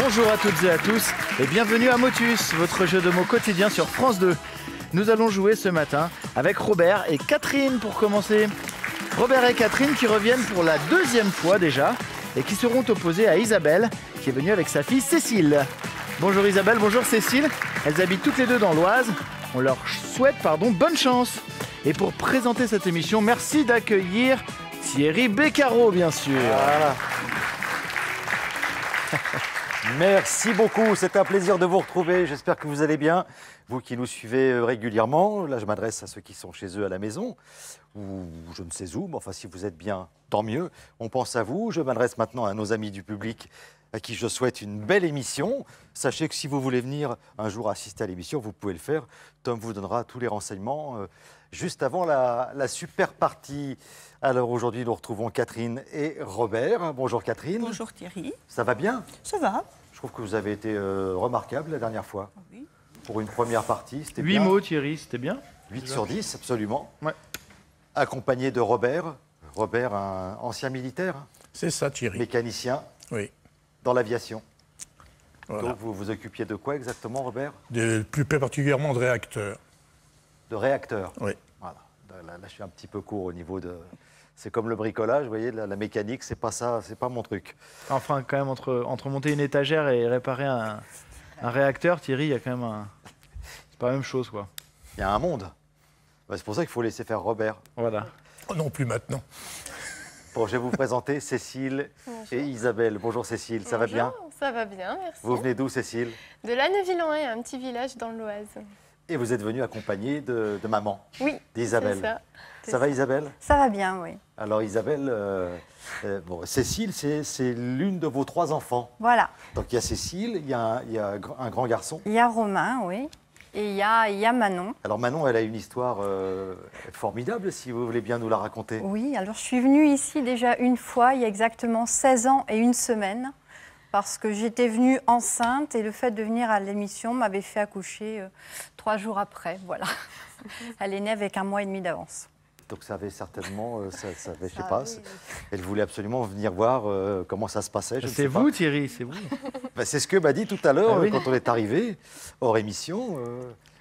Bonjour à toutes et à tous et bienvenue à Motus, votre jeu de mots quotidien sur France 2. Nous allons jouer ce matin avec Robert et Catherine pour commencer. Robert et Catherine qui reviennent pour la deuxième fois déjà et qui seront opposés à Isabelle qui est venue avec sa fille Cécile. Bonjour Isabelle, bonjour Cécile. Elles habitent toutes les deux dans l'Oise. On leur souhaite bonne chance. Et pour présenter cette émission, merci d'accueillir Thierry Beccaro bien sûr. Voilà. Merci beaucoup, c'est un plaisir de vous retrouver, j'espère que vous allez bien, vous qui nous suivez régulièrement. Là je m'adresse à ceux qui sont chez eux à la maison, ou je ne sais où, mais enfin si vous êtes bien, tant mieux, on pense à vous. Je m'adresse maintenant à nos amis du public, à qui je souhaite une belle émission. Sachez que si vous voulez venir un jour assister à l'émission, vous pouvez le faire, Tom vous donnera tous les renseignements juste avant la super partie. Alors aujourd'hui nous retrouvons Catherine et Robert. Bonjour Catherine. Bonjour Thierry. Ça va bien? Ça va. Je trouve que vous avez été remarquable la dernière fois. Oui. Pour une première partie, c'était 8 bien. mots Thierry, c'était bien. 8 sur 10, absolument. Ouais. Accompagné de Robert. Robert, un ancien militaire, C'est ça, Thierry. mécanicien Oui. dans l'aviation. Voilà. Donc vous vous occupiez de quoi exactement, Robert? Plus particulièrement de réacteurs. De réacteur. Oui. Voilà. Là, je suis un petit peu court au niveau de... C'est comme le bricolage, vous voyez, la mécanique, c'est pas ça, c'est pas mon truc. Enfin, quand même, entre monter une étagère et réparer un réacteur, Thierry, il y a quand même c'est pas la même chose, quoi. Il y a un monde. Ouais, c'est pour ça qu'il faut laisser faire Robert. Voilà. Oh non, plus maintenant. Bon, je vais vous présenter Cécile et Isabelle. Bonjour Cécile, ça va bien? Ça va bien, merci. Vous venez d'où, Cécile? De La Neuville-en-Haye, un petit village dans l'Oise. Et vous êtes venue accompagnée de maman, Oui, d'Isabelle. c'est ça. Ça va Isabelle? Ça va bien, oui. Alors Isabelle, Cécile, c'est l'une de vos 3 enfants. Voilà. Donc il y a Cécile, il y a un grand garçon. Il y a Romain, oui. Et il y a Manon. Alors Manon, elle a une histoire formidable, si vous voulez bien nous la raconter. Oui, alors je suis venue ici déjà une fois, il y a exactement 16 ans et 1 semaine, parce que j'étais venue enceinte et le fait de venir à l'émission m'avait fait accoucher 3 jours après, voilà. Elle est née avec 1 mois et demi d'avance. Donc ça avait certainement, je sais pas, elle voulait absolument venir voir comment ça se passait. C'est vous Thierry, c'est vous. Ben, c'est ce que m'a dit tout à l'heure, Ah oui. quand on est arrivé, hors émission.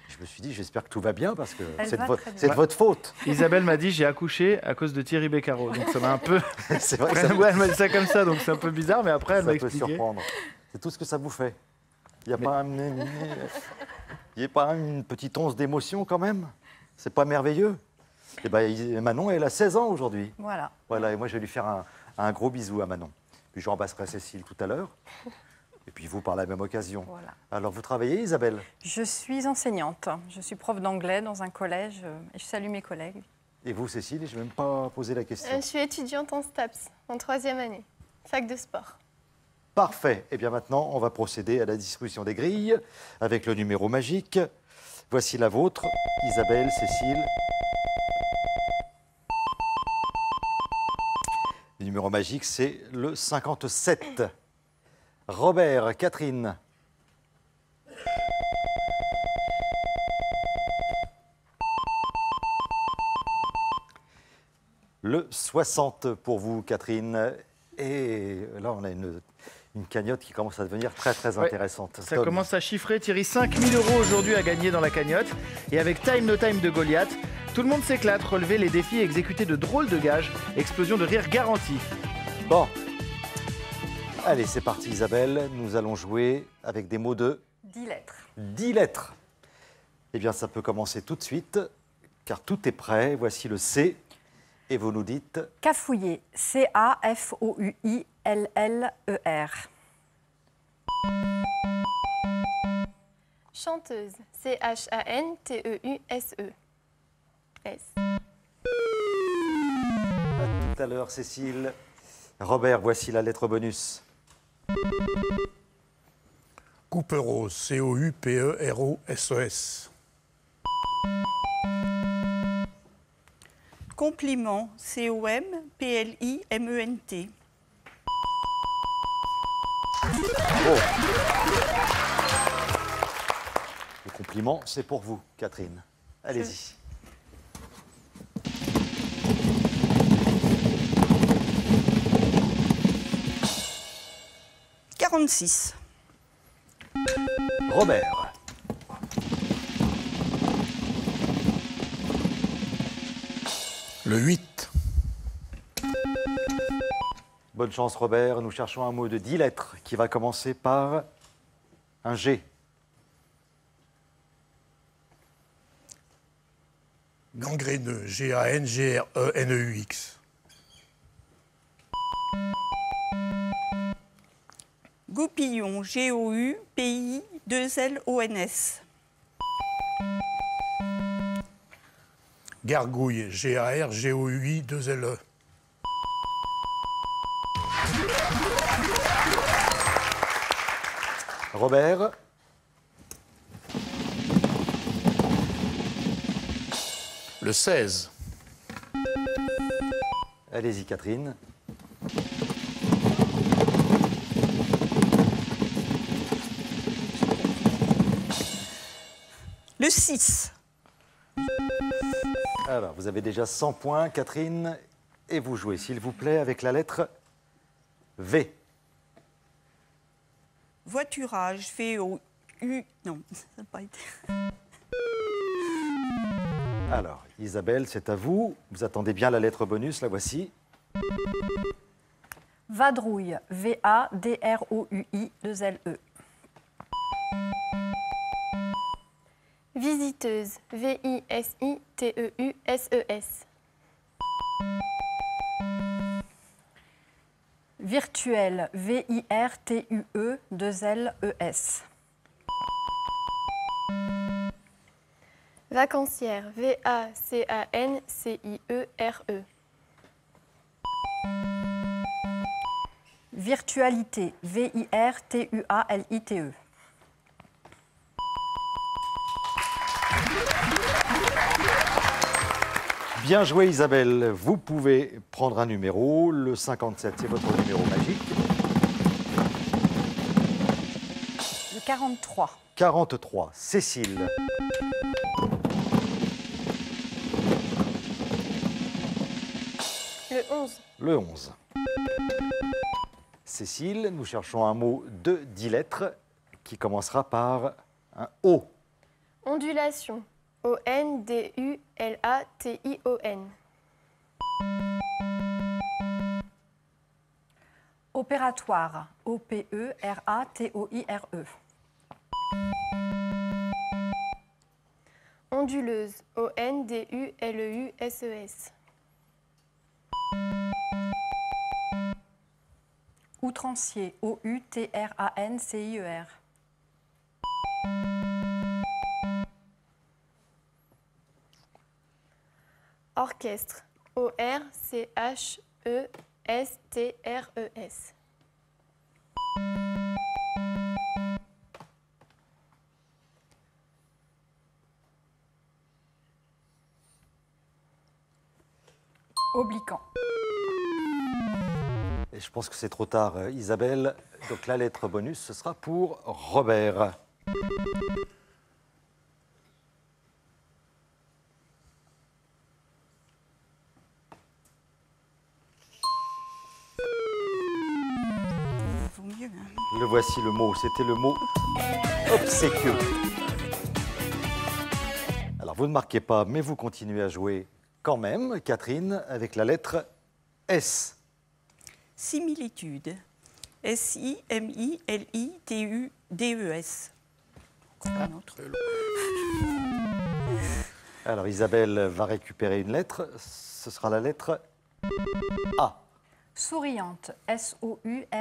Je me suis dit, j'espère que tout va bien, parce que c'est de votre faute. Isabelle m'a dit j'ai accouché à cause de Thierry Beccaro. Donc ça m'a un peu... C'est vrai que ça, Ouais, elle m'a dit ça comme ça, donc c'est un peu bizarre, mais après elle m'a ça peut expliqué. surprendre. C'est tout ce que ça vous fait. Il n'y a, pas une petite once d'émotion quand même? C'est pas merveilleux? Eh ben, Manon, elle a 16 ans aujourd'hui. Voilà. Voilà, et moi je vais lui faire un gros bisou à Manon. Puis j'embrasserai Cécile tout à l'heure. Et puis vous par la même occasion. Voilà. Alors vous travaillez, Isabelle? Je suis enseignante. Je suis prof d'anglais dans un collège et je salue mes collègues. Et vous, Cécile? Je n'ai même pas posé la question. Je suis étudiante en STAPS, en 3e année, fac de sport. Parfait. Et bien maintenant, on va procéder à la distribution des grilles avec le numéro magique. Voici la vôtre, Isabelle, Cécile. Le numéro magique, c'est le 57. Robert, Catherine. Le 60 pour vous, Catherine. Et là, on a une cagnotte qui commence à devenir très, très intéressante. Ça Tom. commence à chiffrer, Thierry. 5 000 € aujourd'hui à gagner dans la cagnotte. Et avec Time No Time de Goliath, tout le monde s'éclate, relever les défis et exécuter de drôles de gages. Explosion de rire garantie. Bon. Allez, c'est parti, Isabelle. Nous allons jouer avec des mots de 10 lettres. 10 lettres. Eh bien, ça peut commencer tout de suite, car tout est prêt. Voici le C. Et vous nous dites... Cafouiller. C-A-F-O-U-I-L-L-E-R. Chanteuse, C-H-A-N-T-E-U-S-E. S. à l'heure, Cécile. Robert, voici la lettre bonus. Couperose, C-O-U-P-E-R-O-S-E-S. Compliment, C-O-M-P-L-I-M-E-N-T. Bravo. Le compliment, c'est pour vous, Catherine. Allez-y. « 46. Robert. Le 8. Bonne chance, Robert. Nous cherchons un mot de 10 lettres qui va commencer par un G. Gangréneux, G-A-N-G-R-E-N-E-U-X. Goupillon, G-O-U-P-I-2-L-O-N-S. Gargouille, G-A-R-G-O-U-I-2-L-E. Robert. Le 16. Allez-y, Catherine. Le 6. Alors, vous avez déjà 100 points, Catherine. Et vous jouez, s'il vous plaît, avec la lettre V. Voiturage, V-O-U... Non, ça n'a pas été... Alors, Isabelle, c'est à vous. Vous attendez bien la lettre bonus, la voici. Vadrouille, V-A-D-R-O-U-I-2-L-E. Visiteuse, V-I-S-I-T-E-U-S-E-S. Virtuel, V-I-R-T-U-E-2-L-E-S. Vacancière, V-A-C-A-N-C-I-E-R-E. Virtualité, V-I-R-T-U-A-L-I-T-E. Bien joué, Isabelle. Vous pouvez prendre un numéro. Le 57, c'est votre numéro magique. Le 43. 43, Cécile. Le 11. Le 11. Cécile, nous cherchons un mot de 10 lettres qui commencera par un O. Ondulation, O-N-D-U-L-A-T-I-O-N. Opératoire, O-P-E-R-A-T-O-I-R-E. Onduleuse, O-N-D-U-L-E-U-S-E-S. Outrancier, O-U-T-R-A-N-C-I-E-R. Orchestre, O-R-C-H-E-S-T-R-E-S. Obliquant. Et je pense que c'est trop tard, Isabelle. Donc la lettre bonus, ce sera pour Robert. Vaut mieux, hein. Le voici le mot. C'était le mot obséquieux. Alors vous ne marquez pas, mais vous continuez à jouer quand même, Catherine, avec la lettre S. Similitude, S-I-M-I-L-I-T-U-D-E-S. Encore un autre. Alors Isabelle va récupérer une lettre. Ce sera la lettre A. Souriante, S-O-U-R-I-A-N-T-E-S.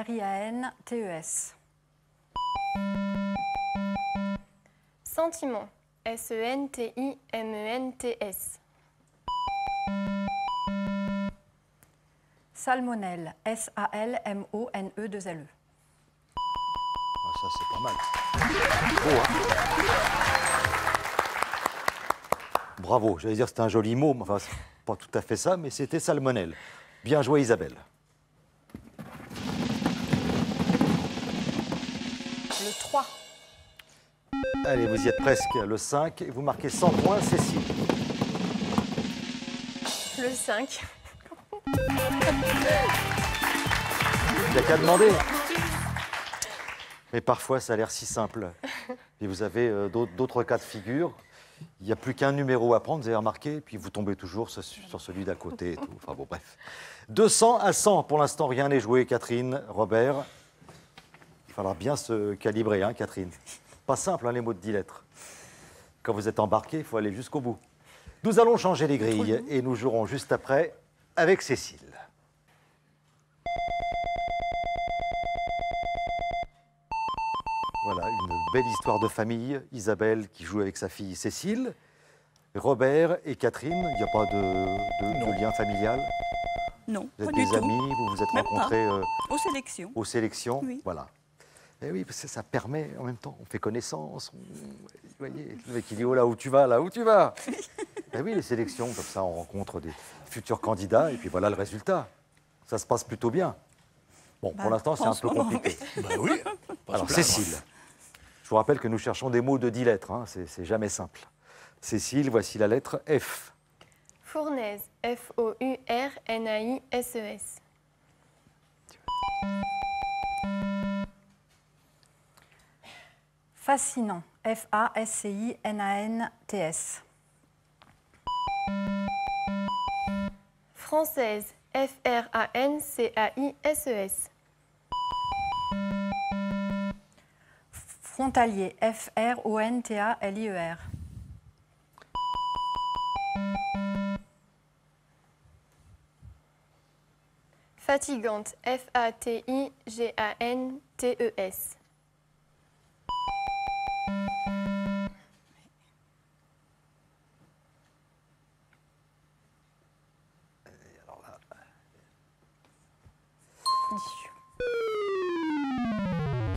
Sentiment, S-E-N-T-I-M-E-N-T-S. Salmonelle, S-A-L-M-O-N-E-2-L-E. Ah, ça, c'est pas mal. Beau, hein? Bravo, j'allais dire que c'était un joli mot, mais enfin, c'est pas tout à fait ça, mais c'était salmonelle. Bien joué, Isabelle. Le 3. Allez, vous y êtes presque, le 5, et vous marquez 100 points, Cécile. Le 5. Il n'y a qu'à demander. Mais parfois, ça a l'air si simple. Et vous avez d'autres cas de figure. Il n'y a plus qu'un numéro à prendre, vous avez remarqué, et puis vous tombez toujours sur celui d'à côté. Et tout. Enfin bon, bref. 200 à 100, pour l'instant, rien n'est joué, Catherine, Robert. Il va falloir bien se calibrer, hein, Catherine. Pas simple, hein, les mots de 10 lettres. Quand vous êtes embarqué, il faut aller jusqu'au bout. Nous allons changer les grilles et nous jouerons juste après avec Cécile. Voilà, une belle histoire de famille. Isabelle qui joue avec sa fille Cécile. Robert et Catherine, il n'y a pas de lien familial? Non, Vous pas êtes du des tout. amis, vous vous êtes Même pas. rencontrés Aux sélections. aux sélections? Oui. Voilà. Et oui, parce que ça permet, en même temps, on fait connaissance. Vous voyez, le mec qui dit « Oh, là où tu vas, là où tu vas !» Et oui, les sélections, comme ça, on rencontre des futurs candidats, et puis voilà le résultat. Ça se passe plutôt bien. Bon, pour Bah, l'instant, c'est en un ce peu moment, compliqué. Bah oui. pas Alors, se plaindre. Cécile, je vous rappelle que nous cherchons des mots de 10 lettres, hein, c'est jamais simple. Cécile, voici la lettre F. Fournaise, F-O-U-R-N-A-I-S-E-S. Fascinant, F-A-S-C-I-N-A-N-T-S. Française, F-R-A-N-C-A-I-S-E-S. Frontalier, F-R-O-N-T-A-L-I-E-R. Fatigante, F-A-T-I-G-A-N-T-E-S.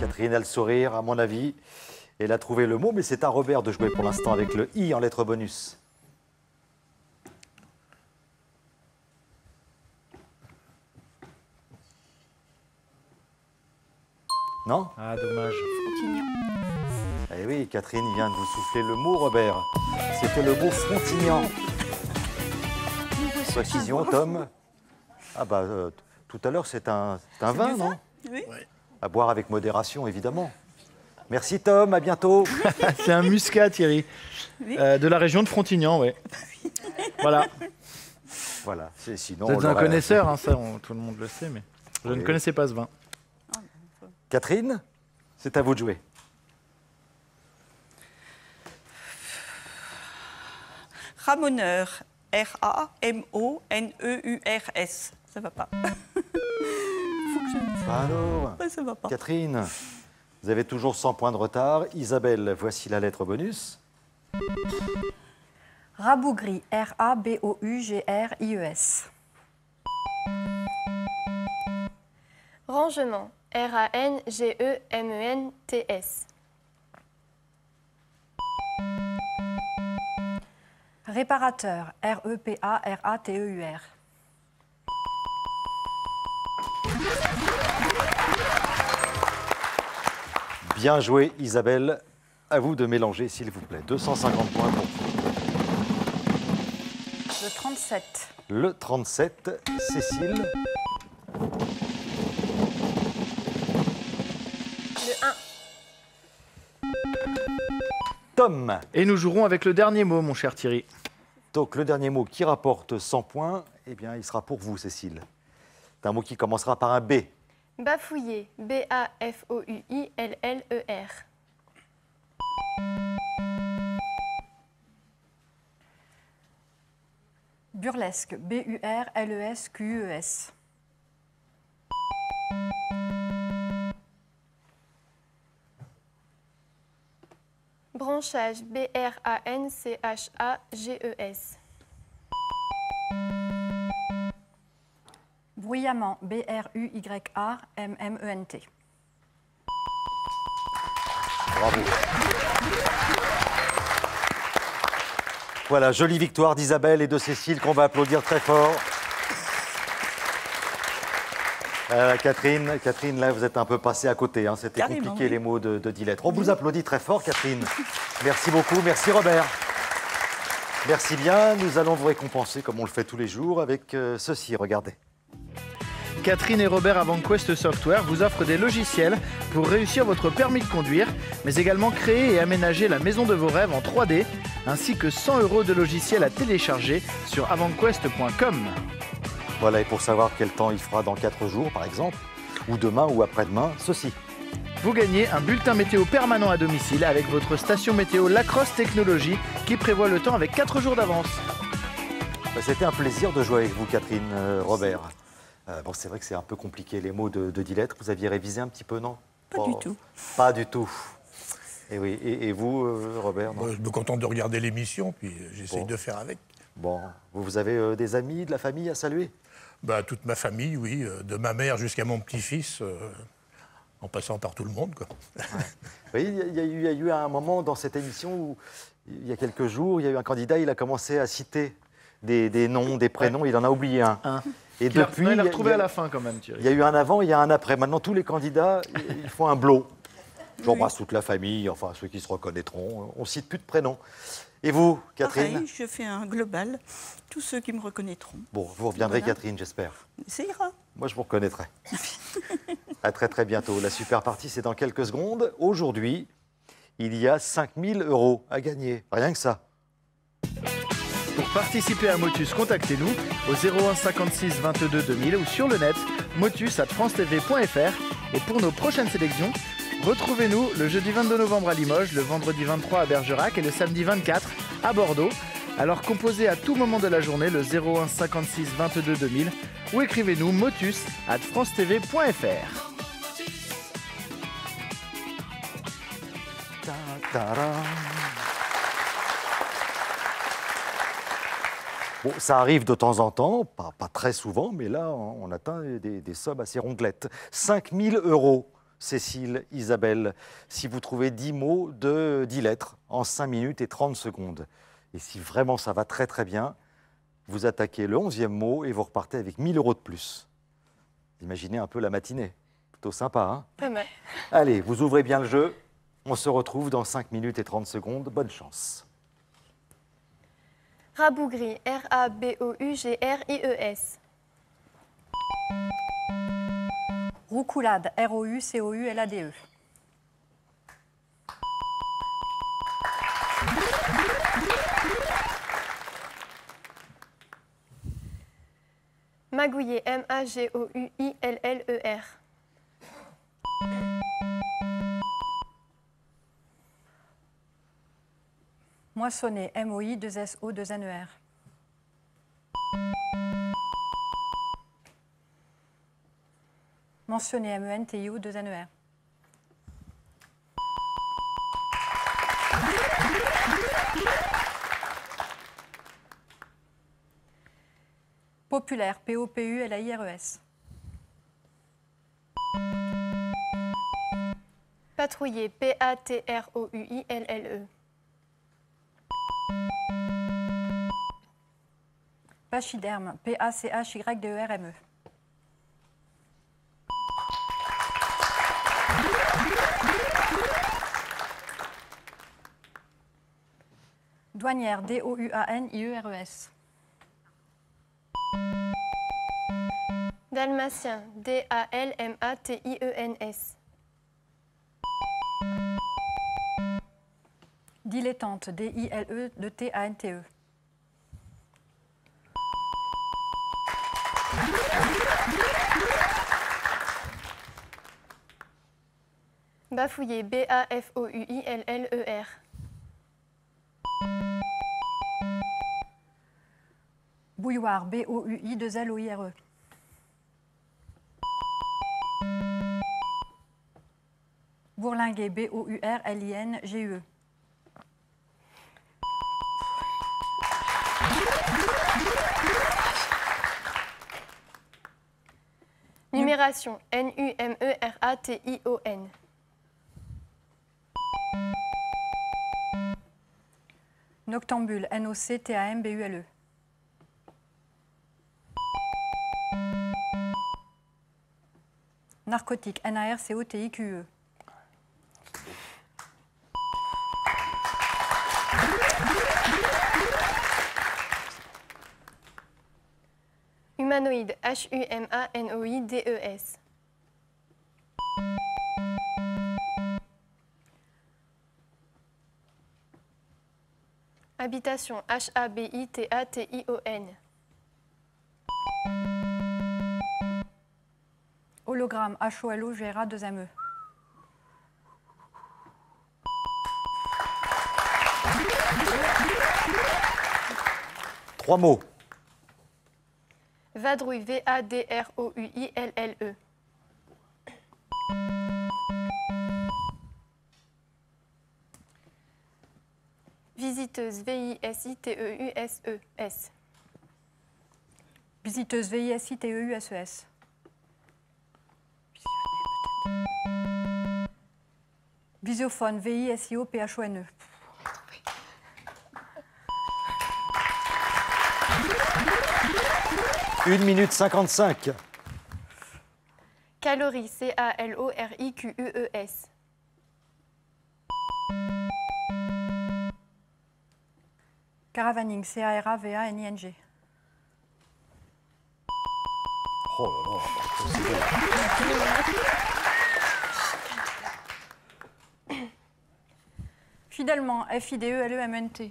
Catherine a le sourire, à mon avis. Elle a trouvé le mot, mais c'est à Robert de jouer pour l'instant avec le I en lettre bonus. Non? Ah, dommage. Frontignan. Eh oui, Catherine vient de vous souffler le mot, Robert. C'était le mot Frontignan. Précision, Tom. Ah bah, tout à l'heure, c'est un vin, du non? vin Oui. Ouais. À boire avec modération, évidemment. Merci, Tom. À bientôt. C'est un muscat, Thierry. Oui. De la région de Frontignan, oui. Voilà. Voilà. Sinon, Vous on êtes un l'aurait- connaisseur, hein, ça, tout le monde le sait, mais je ne Oui. connaissais pas ce vin. Catherine, c'est à vous de jouer. Ramoneur, R-A-M-O-N-E-U-R-S. Ça va pas. Faut que je... Alors, Ouais, ça va pas. Catherine, vous avez toujours 100 points de retard. Isabelle, voici la lettre bonus. Rabougri, R-A-B-O-U-G-R-I-E-S. Rangement, R-A-N-G-E-M-E-N-T-S. Réparateur, R-E-P-A-R-A-T-E-U-R. Bien joué, Isabelle. À vous de mélanger, s'il vous plaît. 250 points pour vous. Le 37. Le 37, Cécile. Le 1. Tom. Et nous jouerons avec le dernier mot, mon cher Thierry. Donc, le dernier mot qui rapporte 100 points, eh bien, il sera pour vous, Cécile. C'est un mot qui commencera par un B. Bafouiller, B-A-F-O-U-I-L-L-E-R. Burlesque, B-U-R-L-E-S-Q-U-E-S. Branchage, B-R-A-N-C-H-A-G-E-S. Bruyamment, B-R-U-Y-A-M-M-E-N-T. Bravo. Voilà, jolie victoire d'Isabelle et de Cécile qu'on va applaudir très fort. Catherine, là, vous êtes un peu passée à côté. Hein. C'était compliqué, oui. Les mots de 10 lettres. On vous applaudit très fort, Catherine. Merci beaucoup. Merci, Robert. Merci bien. Nous allons vous récompenser, comme on le fait tous les jours, avec ceci. Regardez. Catherine et Robert AvantQuest Software vous offrent des logiciels pour réussir votre permis de conduire, mais également créer et aménager la maison de vos rêves en 3D, ainsi que 100 € de logiciels à télécharger sur avantquest.com. Voilà, et pour savoir quel temps il fera dans 4 jours, par exemple, ou demain ou après-demain, ceci. Vous gagnez un bulletin météo permanent à domicile avec votre station météo Lacrosse Technologies qui prévoit le temps avec 4 jours d'avance. C'était un plaisir de jouer avec vous, Catherine, Robert. Bon, c'est vrai que c'est un peu compliqué, les mots de 10 lettres. Vous aviez révisé un petit peu, non? Pas du tout. Pas du tout. Et oui. Et vous, Robert? Je me contente de regarder l'émission, puis j'essaye de faire avec. Bon, vous avez des amis, de la famille à saluer? Toute ma famille, oui, de ma mère jusqu'à mon petit-fils, en passant par tout le monde, quoi. Ouais. Oui, il y a eu un moment dans cette émission où, il y a quelques jours, il y a eu un candidat, il a commencé à citer des noms, des prénoms, ouais. Il en a oublié un. Et depuis, il l'a retrouvé à la fin quand même, Thierry. Il y a eu un avant, il y a un après. Maintenant, tous les candidats, ils font un blot. J'embrasse toute la famille, enfin ceux qui se reconnaîtront. On ne cite plus de prénoms. Et vous, Catherine? Pareil, je fais un global. Tous ceux qui me reconnaîtront. Bon, vous reviendrez, voilà. Catherine, j'espère. Ça ira. Moi, je vous reconnaîtrai. À très, très bientôt. La super partie, c'est dans quelques secondes. Aujourd'hui, il y a 5 000 € à gagner. Rien que ça. Pour participer à Motus, contactez-nous au 01 56 22 2000 ou sur le net motus@francetv.fr. Et pour nos prochaines sélections, retrouvez-nous le jeudi 22 novembre à Limoges, le vendredi 23 à Bergerac et le samedi 24 à Bordeaux. Alors composez à tout moment de la journée le 01 56 22 2000 ou écrivez-nous motus@francetv.fr. Bon, ça arrive de temps en temps, pas très souvent, mais là, on atteint des sommes assez rondelettes. 5 000 €, Cécile, Isabelle, si vous trouvez 10 mots de 10 lettres en 5 minutes et 30 secondes. Et si vraiment ça va très très bien, vous attaquez le 11e mot et vous repartez avec 1 000 € de plus. Imaginez un peu la matinée. Plutôt sympa, hein? Pas mal. Allez, vous ouvrez bien le jeu. On se retrouve dans 5 minutes et 30 secondes. Bonne chance. Rabougri, R-A-B-O-U-G-R-I-E-S. Roucoulade, R-O-U-C-O-U-L-A-D-E. Magouiller, M-A-G-O-U-I-L-L-E-R. Moissonner, M-O-I-2-S-O-2-N-E-R. Mentionner, M-E-N-T-I-O-2-N-E-R. Populaire, P-O-P-U-L-A-I-R-E-S. Patrouiller, P-A-T-R-O-U-I-L-L-E. Pachyderme, P-A-C-H-Y-D-E-R-M-E. Douanière, D-O-U-A-N-I-E-R-E-S. Dalmatien, D-A-L-M-A-T-I-E-N-S. Dilettante, D-I-L-E-T-A-N-T-E. Bafouiller, B-A-F-O-U-I-L-L-E-R. Bouilloire, B-O-U-I-2-L-O-I-R-E. Bourlinguer, B-O-U-R-L-I-N-G-U-E. Numération, Numeration. Noctambule, Noctambule. Narcotique, Narcotique. Humanoïde, Humanoides. Habitation, Habitation. Hologramme, HOLOGRA2ME. Trois mots. Vadrouille, Vadrouille. Visiteuse, Visiteuse. Visiteuse, Visiteuse. Visiophone, Visiophone. 1 minute 55. Calories, Caloriques. Caravaning, CARAVANING. Oh là là, Fidèlement, FIDELEMNT.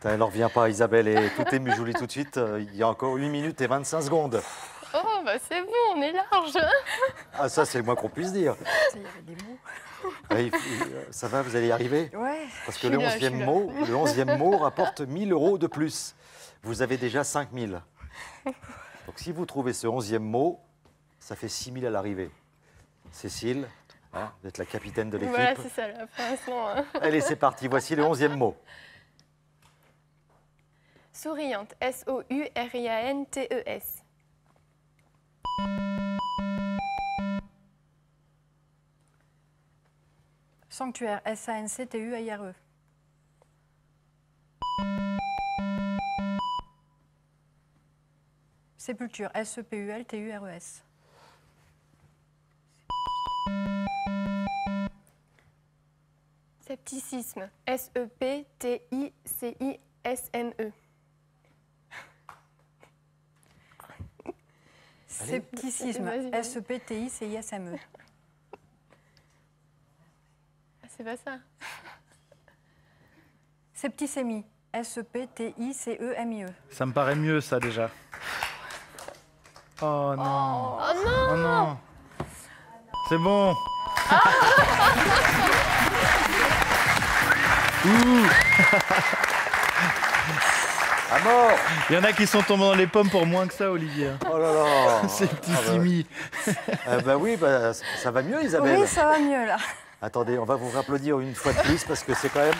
Elle n'en revient pas, Isabelle, et tout émue, je vous lis tout de suite. Il y a encore 8 minutes et 25 secondes. Oh, bah c'est bon, on est large. Ah, ça, c'est le moins qu'on puisse dire. Il y avait des mots. Ça va, vous allez y arriver? Ouais. Parce que le 11e mot rapporte 1 000 € de plus. Vous avez déjà 5 000. Donc, si vous trouvez ce 11e mot, ça fait 6 000 à l'arrivée. Cécile, hein, vous êtes la capitaine de l'équipe. Voilà, c'est ça, là, pour l'instant. Allez, c'est parti. Voici le 11e mot. Souriante, SOURIANTES. Sanctuaire, SANCTUAIRE. Sépulture, SEPULTURES. Scepticisme, SEPTICISME. Scepticisme, Vas-y. SEPTICISME. C'est pas ça. Septicémie, SEPTICEMIE. Ça me paraît mieux, ça, déjà. Oh non. Oh non. Oh non. C'est bon. Ouh. À mort. Il y en a qui sont tombés dans les pommes pour moins que ça, Olivier. Oh là là. Septicémie. Bah oui, bah, ça va mieux, Isabelle. Oui, ça va mieux là. Attendez, on va vous applaudir une fois de plus parce que c'est quand même...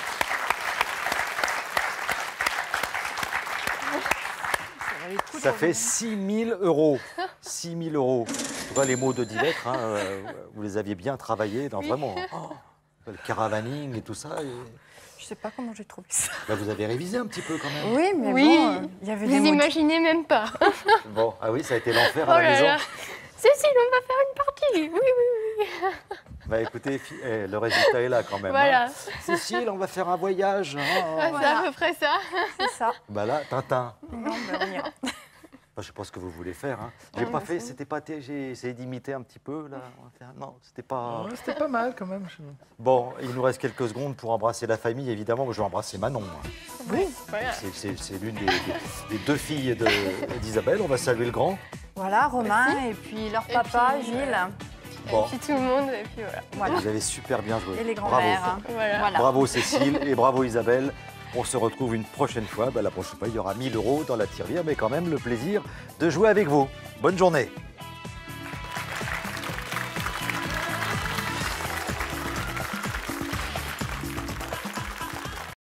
Ça fait 6 000 €. 6 000 €. Tu vois, les mots de 10 lettres, hein, vous les aviez bien travaillés, dans vraiment le caravaning et tout ça. Et... Je sais pas comment j'ai trouvé ça. Là, vous avez révisé un petit peu quand même. Oui, mais Oui. bon, il y avait des Vous mots. imaginez même pas. Bon, ah oui, ça a été l'enfer Oh à la là maison. là. Cécile, on va faire une partie. Oui. Bah écoutez, le résultat est là quand même. Voilà. Hein. Cécile, on va faire un voyage. Ah, c'est à peu près ça. C'est ça. Bah là, Tintin. Non, ben on ira. Je sais pas ce que vous voulez faire. Hein. J'ai pas fait, c'était pas. J'ai essayé d'imiter un petit peu là. On va faire- Non, c'était pas. Ouais, c'était pas mal quand même. Bon, il nous reste quelques secondes pour embrasser la famille. Évidemment, moi, je vais embrasser Manon. Hein. Oui. Voilà. C'est l'une des deux filles d'Isabelle. On va saluer le grand. Voilà, Romain et puis leur papa, puis, Gilles. Bon, Et puis tout le monde. Et puis voilà. Voilà. vous avez super bien joué. Et les Bravo. grands-mères. hein. Voilà. Voilà. Bravo Cécile et bravo Isabelle. On se retrouve une prochaine fois. La prochaine fois, il y aura 1 000 € dans la tirelire, mais quand même le plaisir de jouer avec vous. Bonne journée.